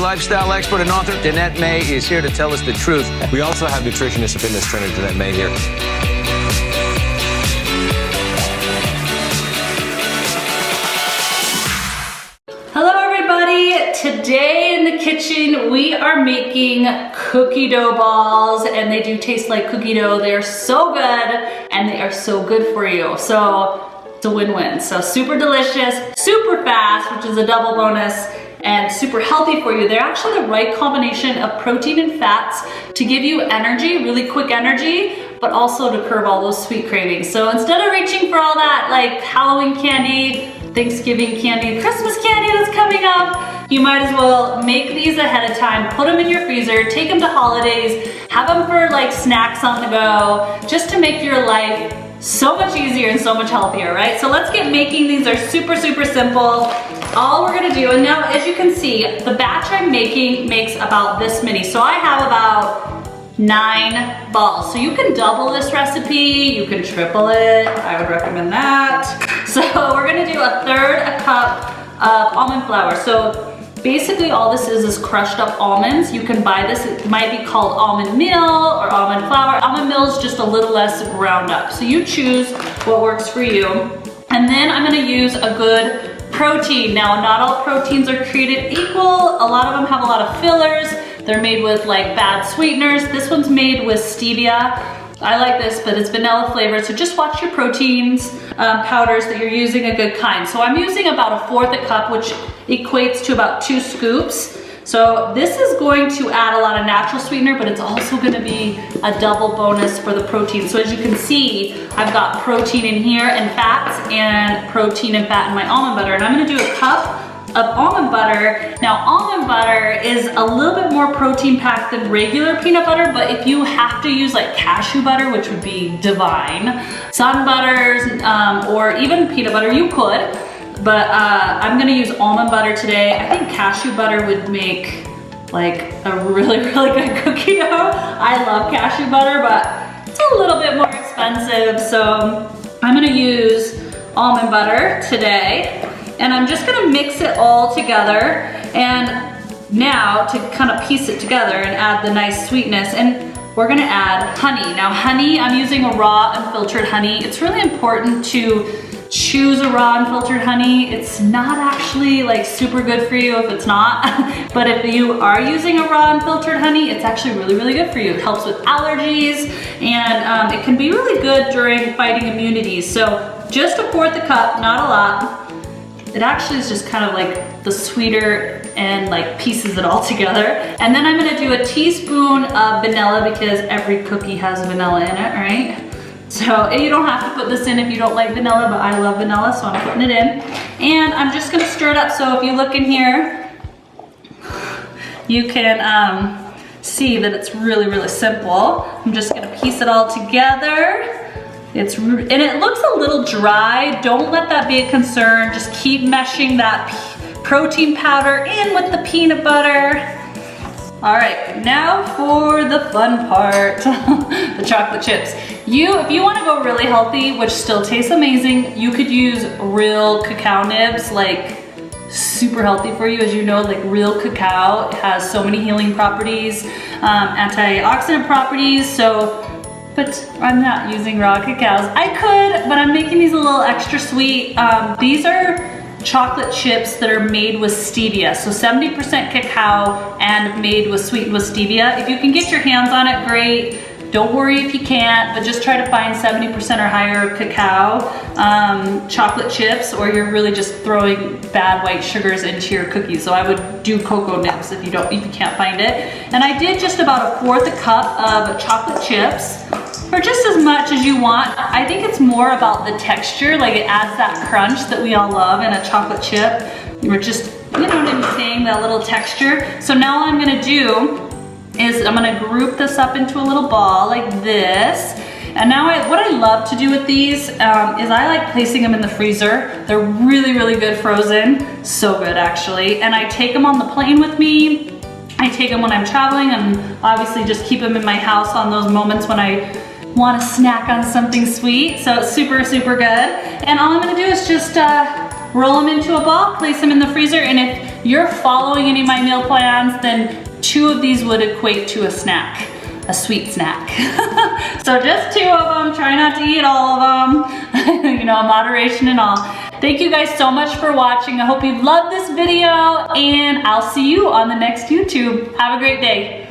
lifestyle expert and author Danette May is here to tell us the truth. We also have nutritionist and fitness trainer Danette May here. Hello everybody! Today in the kitchen we are making cookie dough balls, and they do taste like cookie dough. They are so good and they are so good for you. So it's a win-win. So super delicious, super fast, which is a double bonus, and super healthy for you. They're actually the right combination of protein and fats to give you energy, really quick energy, but also to curb all those sweet cravings. So instead of reaching for all that like Halloween candy, Thanksgiving candy, Christmas candy that's coming up, you might as well make these ahead of time, put them in your freezer, take them to holidays, have them for like snacks on the go, just to make your life so much easier and so much healthier, right? So let's get making. These are super, super simple. All we're gonna do, and now as you can see, the batch I'm making makes about this many. So I have about 9 balls. So you can double this recipe, you can triple it. I would recommend that. So we're gonna do 1/3 cup of almond flour. So basically all this is crushed up almonds. You can buy this, it might be called almond meal or almond flour. Almond meal is just a little less ground up. So you choose what works for you. And then I'm gonna use a good protein. Now, not all proteins are created equal. A lot of them have a lot of fillers. They're made with like bad sweeteners. This one's made with stevia. I like this, but it's vanilla flavored. So just watch your proteins, powders, that you're using a good kind. So I'm using about 1/4 cup, which equates to about 2 scoops. So this is going to add a lot of natural sweetener, but it's also gonna be a double bonus for the protein. So as you can see, I've got protein in here and fats, and protein and fat in my almond butter. And I'm gonna do 1 cup of almond butter. Now almond butter is a little bit more protein packed than regular peanut butter, but if you have to use like cashew butter, which would be divine, sun butters, or even peanut butter, you could. But I'm gonna use almond butter today. I think cashew butter would make like a really, really good cookie dough. I love cashew butter, but it's a little bit more expensive. So I'm gonna use almond butter today. And I'm just gonna mix it all together. And now to kind of piece it together and add the nice sweetness, and we're gonna add honey. Now honey, I'm using a raw unfiltered honey. It's really important to choose a raw unfiltered honey. It's not actually like super good for you if it's not, but if you are using a raw unfiltered honey, it's actually really, really good for you. It helps with allergies, and it can be really good during fighting immunity. So just 1/4 cup, not a lot. It actually is just kind of like the sweeter and like pieces it all together. And then I'm gonna do a teaspoon of vanilla, because every cookie has vanilla in it, right? So you don't have to put this in if you don't like vanilla, but I love vanilla, so I'm putting it in. And I'm just gonna stir it up. So if you look in here, you can see that it's really, really simple. I'm just gonna piece it all together. And it looks a little dry. Don't let that be a concern. Just keep meshing that protein powder in with the peanut butter. All right, now for the fun part, the chocolate chips. If you wanna go really healthy, which still tastes amazing, you could use real cacao nibs, like super healthy for you. As you know, like real cacao has so many healing properties, antioxidant properties, but I'm not using raw cacaos. I could, but I'm making these a little extra sweet. These are chocolate chips that are made with stevia. So 70% cacao and sweetened with stevia. If you can get your hands on it, great. Don't worry if you can't, but just try to find 70% or higher cacao chocolate chips, or you're really just throwing bad white sugars into your cookies. So I would do cocoa nibs if you can't find it. And I did just about 1/4 cup of chocolate chips, or just as much as you want. I think it's more about the texture, like it adds that crunch that we all love in a chocolate chip. Or just, you know what I'm saying, that little texture. So now all I'm gonna do is I'm gonna group this up into a little ball like this. And now what I love to do with these is I like placing them in the freezer. They're really, really good frozen. So good actually. And I take them on the plane with me. I take them when I'm traveling, and obviously just keep them in my house on those moments when I want to snack on something sweet. So it's super, super good. And all I'm gonna do is just roll them into a ball, place them in the freezer, and if you're following any of my meal plans, then 2 of these would equate to a snack. A sweet snack. So just 2 of them, try not to eat all of them, you know, moderation and all. Thank you guys so much for watching. I hope you loved this video, and I'll see you on the next YouTube. Have a great day.